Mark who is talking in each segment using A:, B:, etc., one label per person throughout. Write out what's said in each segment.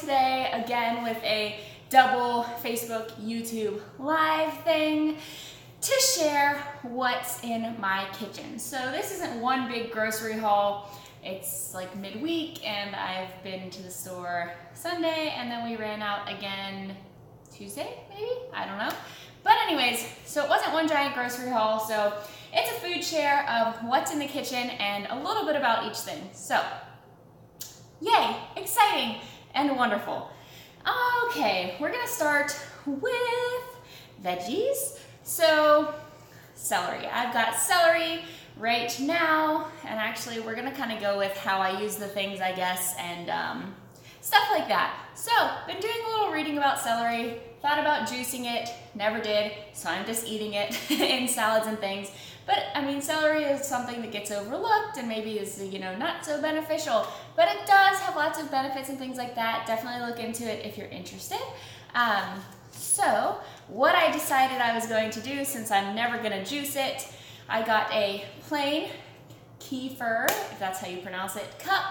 A: today again with a double Facebook, YouTube live thing to share what's in my kitchen. So this isn't one big grocery haul. It's like midweek and I've been to the store Sunday and then we ran out again Tuesday, maybe? I don't know. But anyways, so it wasn't one giant grocery haul, so it's a food share of what's in the kitchen and a little bit about each thing. So, yay, exciting and wonderful. Okay, we're gonna start with veggies. So, celery. I've got celery right now, and actually we're gonna kind of go with how I use the things, I guess, and stuff like that. So, been doing a little reading about celery, thought about juicing it, never did, so I'm just eating it in salads and things. But I mean, celery is something that gets overlooked and maybe is, you know, not so beneficial, but it does have lots of benefits and things like that. Definitely look into it if you're interested. So what I decided I was going to do, since I'm never gonna juice it, I got a plain kefir, if that's how you pronounce it, cup,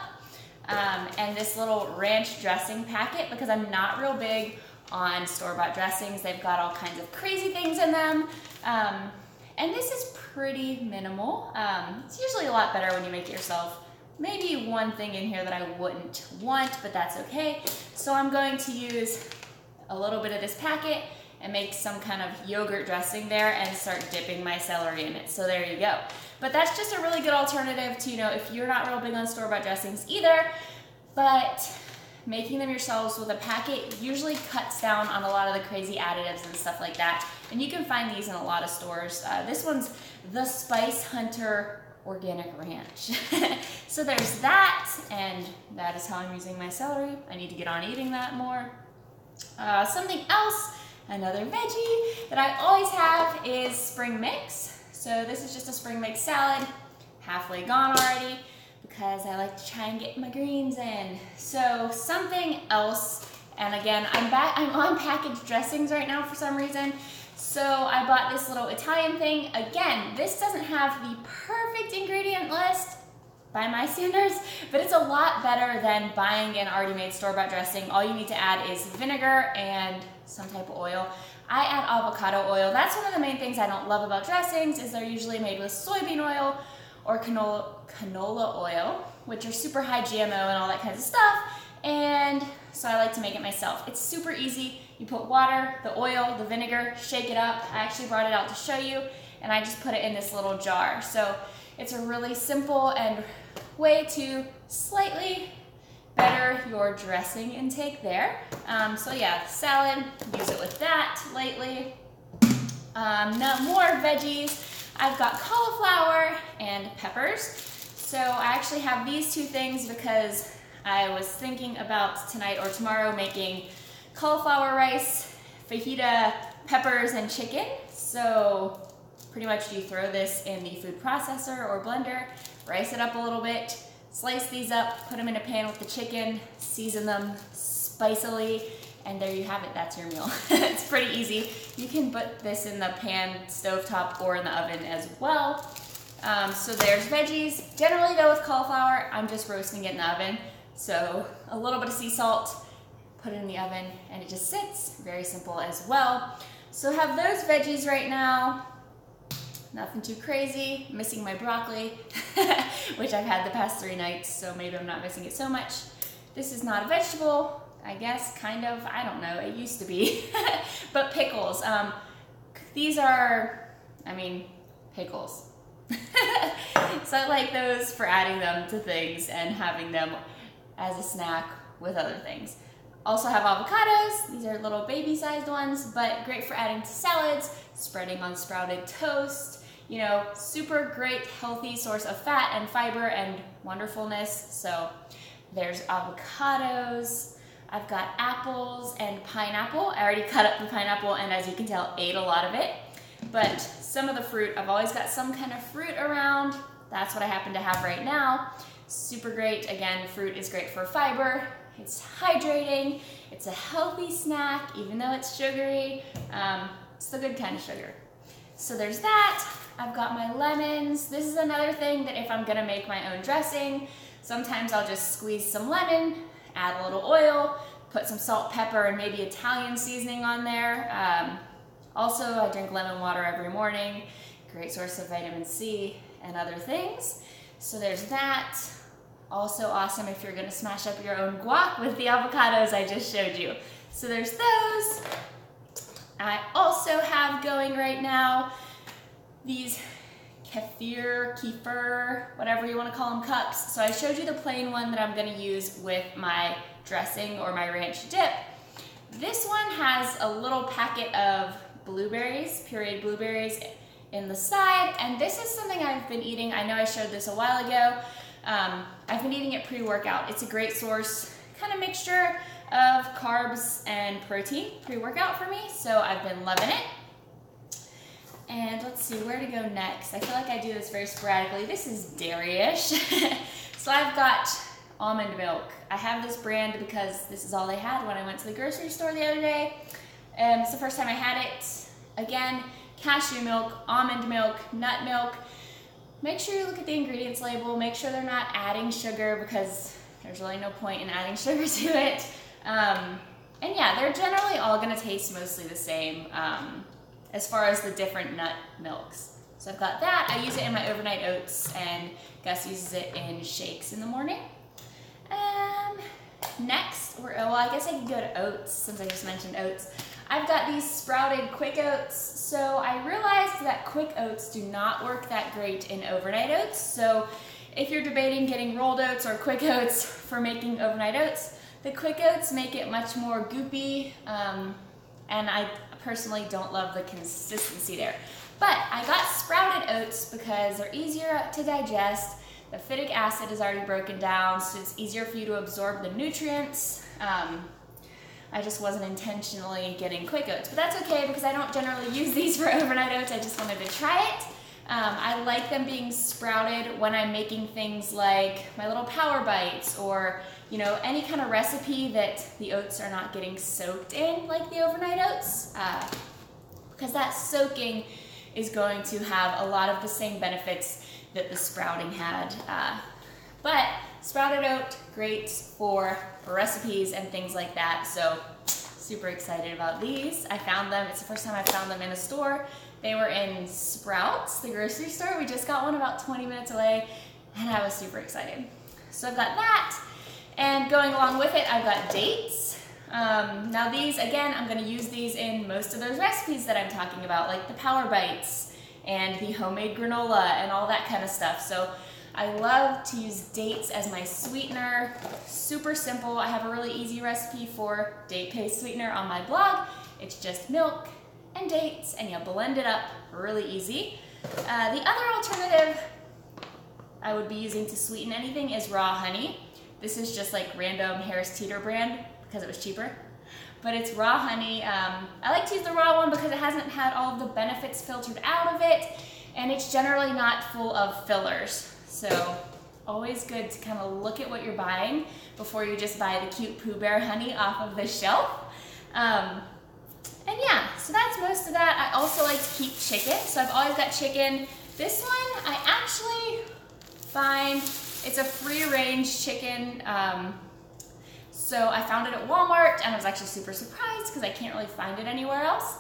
A: and this little ranch dressing packet, because I'm not real big on store-bought dressings. They've got all kinds of crazy things in them. And this is pretty minimal. It's usually a lot better when you make it yourself. Maybe one thing in here that I wouldn't want, but that's okay. So I'm going to use a little bit of this packet and make some kind of yogurt dressing there and start dipping my celery in it. So there you go. But that's just a really good alternative to, you know, if you're not real big on store-bought dressings either, but making them yourselves with a packet usually cuts down on a lot of the crazy additives and stuff like that. And you can find these in a lot of stores. This one's the Spice Hunter Organic Ranch. So there's that, and that is how I'm using my celery. I need to get on eating that more. Something else, another veggie that I always have is spring mix. So this is just a spring mix salad, halfway gone already, because I like to try and get my greens in. So something else, and again, I'm on packaged dressings right now for some reason. So I bought this little Italian thing. Again, this doesn't have the perfect ingredient list by my standards, but it's a lot better than buying an already made store-bought dressing. All you need to add is vinegar and some type of oil. I add avocado oil. That's one of the main things I don't love about dressings, is they're usually made with soybean oil or canola oil, which are super high GMO and all that kinds of stuff. And so I like to make it myself. It's super easy. You put water, the oil, the vinegar, shake it up. I actually brought it out to show you, and I just put it in this little jar. So it's a really simple and way to slightly better your dressing intake there. So yeah, salad, use it with that lately. Now more veggies. I've got cauliflower and peppers. So I actually have these two things because I was thinking about tonight or tomorrow making cauliflower rice, fajita, peppers, and chicken. So pretty much you throw this in the food processor or blender, rice it up a little bit, slice these up, put them in a pan with the chicken, season them spicily, and there you have it. That's your meal. It's pretty easy. You can put this in the pan, stovetop, or in the oven as well. So there's veggies. Generally though with cauliflower, I'm just roasting it in the oven. So a little bit of sea salt, put it in the oven, and it just sits. Very simple as well. So I have those veggies right now. Nothing too crazy. Missing my broccoli, which I've had the past 3 nights, so maybe I'm not missing it so much. This is not a vegetable, I guess, kind of. I don't know. It used to be. But pickles. These are, I mean, pickles. So I like those for adding them to things and having them as a snack with other things. Also have avocados. These are little baby-sized ones, but great for adding to salads, spreading on sprouted toast. You know, super great, healthy source of fat and fiber and wonderfulness. So there's avocados. I've got apples and pineapple. I already cut up the pineapple and, as you can tell, ate a lot of it. But some of the fruit, I've always got some kind of fruit around. That's what I happen to have right now. Super great. Again, fruit is great for fiber. It's hydrating. It's a healthy snack, even though it's sugary. It's the good kind of sugar. So there's that. I've got my lemons. This is another thing that if I'm gonna make my own dressing, sometimes I'll just squeeze some lemon, add a little oil, put some salt, pepper, and maybe Italian seasoning on there. Also, I drink lemon water every morning. Great source of vitamin C and other things. So there's that. Also awesome if you're gonna smash up your own guac with the avocados I just showed you. So there's those. I also have going right now these kefir, whatever you want to call them, cups. So I showed you the plain one that I'm going to use with my dressing or my ranch dip. This one has a little packet of blueberries, pureed blueberries in the side, and this is something I've been eating. I know I showed this a while ago. I've been eating it pre-workout. It's a great source, kind of mixture of carbs and protein pre-workout for me, so I've been loving it. And let's see where to go next. I feel like I do this very sporadically. This is dairy-ish. So I've got almond milk. I have this brand because this is all they had when I went to the grocery store the other day. It's the first time I had it. Again, cashew milk, almond milk, nut milk. Make sure you look at the ingredients label. Make sure they're not adding sugar because there's really no point in adding sugar to it. And yeah, they're generally all gonna taste mostly the same as far as the different nut milks. So I've got that. I use it in my overnight oats, and Gus uses it in shakes in the morning. Next, well, I guess I could go to oats since I just mentioned oats. I've got these sprouted quick oats. So I realized that quick oats do not work that great in overnight oats. So if you're debating getting rolled oats or quick oats for making overnight oats, the quick oats make it much more goopy, and I personally don't love the consistency there. But I got sprouted oats because they're easier to digest. The phytic acid is already broken down, so it's easier for you to absorb the nutrients. I just wasn't intentionally getting quick oats, but that's okay because I don't generally use these for overnight oats. I just wanted to try it. I like them being sprouted when I'm making things like my little power bites, or any kind of recipe that the oats are not getting soaked in, like the overnight oats, because that soaking is going to have a lot of the same benefits that the sprouting had. But sprouted oat, great for recipes and things like that, so super excited about these. I found them, it's the first time I found them in a store. They were in Sprouts, the grocery store. We just got one about 20 minutes away, and I was super excited. So I've got that, and going along with it, I've got dates. Now these, again, I'm gonna use these in most of those recipes that I'm talking about, like the Power Bites and the homemade granola and all that kind of stuff. So I love to use dates as my sweetener. Super simple. I have a really easy recipe for date paste sweetener on my blog. It's just milk and dates, and you blend it up really easy. The other alternative I would be using to sweeten anything is raw honey. This is just like random Harris Teeter brand because it was cheaper, but it's raw honey. I like to use the raw one because it hasn't had all of the benefits filtered out of it, and it's generally not full of fillers. So always good to kind of look at what you're buying before you just buy the cute Pooh Bear honey off of the shelf. And yeah, so that's most of that. I also like to keep chicken, so I've always got chicken. This one I actually find it's a free-range chicken. So I found it at Walmart, and I was actually super surprised because I can't really find it anywhere else.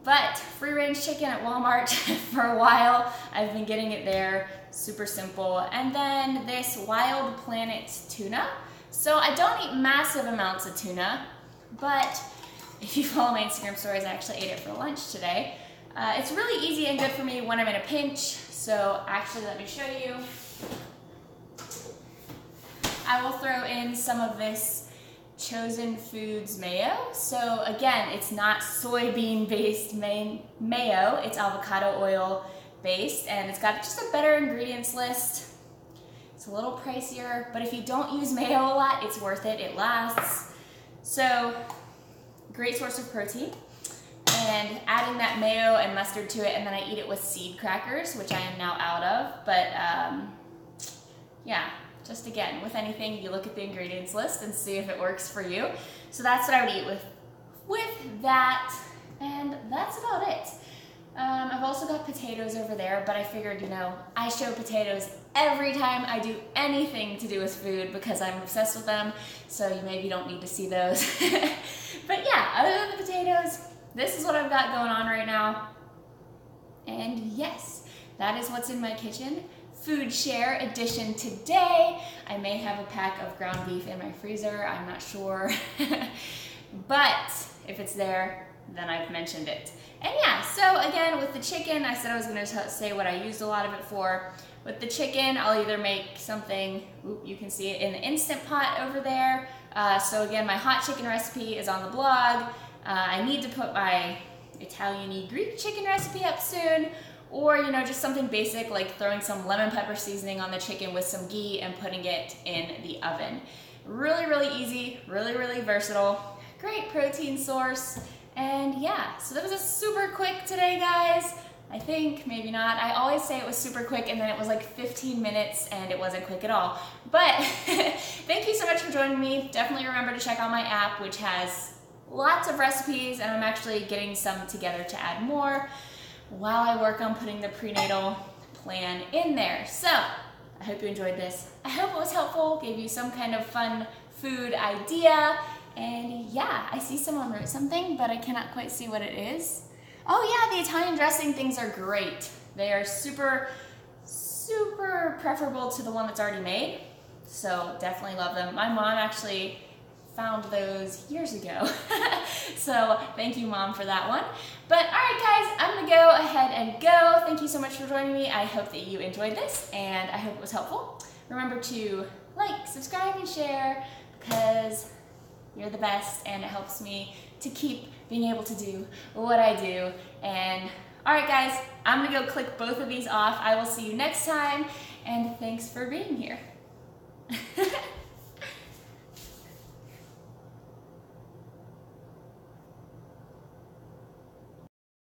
A: But free-range chicken at Walmart for a while. I've been getting it there, super simple. And then this Wild Planet tuna. So I don't eat massive amounts of tuna, but if you follow my Instagram stories, I actually ate it for lunch today. It's really easy and good for me when I'm in a pinch. So actually, let me show you. I will throw in some of this Chosen Foods mayo. So again, it's not soybean based mayo, it's avocado oil based, and it's got just a better ingredients list. It's a little pricier, but if you don't use mayo a lot, it's worth it, it lasts. So great source of protein, and adding that mayo and mustard to it, and then I eat it with seed crackers, which I am now out of, but yeah. Just again, with anything, you look at the ingredients list and see if it works for you. So that's what I would eat with that, and that's about it. I've also got potatoes over there, but I figured, you know, I show potatoes every time I do anything to do with food because I'm obsessed with them, so you maybe don't need to see those. But yeah, other than the potatoes, this is what I've got going on right now. And yes, that is what's in my kitchen. Food share edition today. I may have a pack of ground beef in my freezer, I'm not sure. But if it's there, then I've mentioned it. And yeah, so again, with the chicken, I said I was gonna say what I used a lot of it for. With the chicken, I'll either make something, you can see it in the Instant Pot over there. So again, my hot chicken recipe is on the blog. I need to put my Italian-y Greek chicken recipe up soon, or you know, just something basic like throwing some lemon pepper seasoning on the chicken with some ghee and putting it in the oven. Really, really easy, really, really versatile, great protein source. And yeah, so that was a super quick today, guys. I think, maybe not. I always say it was super quick and then it was like 15 minutes and it wasn't quick at all. But thank you so much for joining me. Definitely remember to check out my app, which has lots of recipes, and I'm actually getting some together to add more while I work on putting the prenatal plan in there. So I hope you enjoyed this. I hope it was helpful, gave you some kind of fun food idea. And yeah, I see someone wrote something, but I cannot quite see what it is. Oh yeah, the Italian dressing things are great. They are super, super preferable to the one that's already made. So definitely love them. My mom actually found those years ago. So thank you, Mom, for that one. But all right, guys, I'm gonna go ahead and go. Thank you so much for joining me. I hope that you enjoyed this and I hope it was helpful. Remember to like, subscribe, and share because you're the best and it helps me to keep being able to do what I do. And all right, guys, I'm gonna go click both of these off. I will see you next time, and thanks for being here.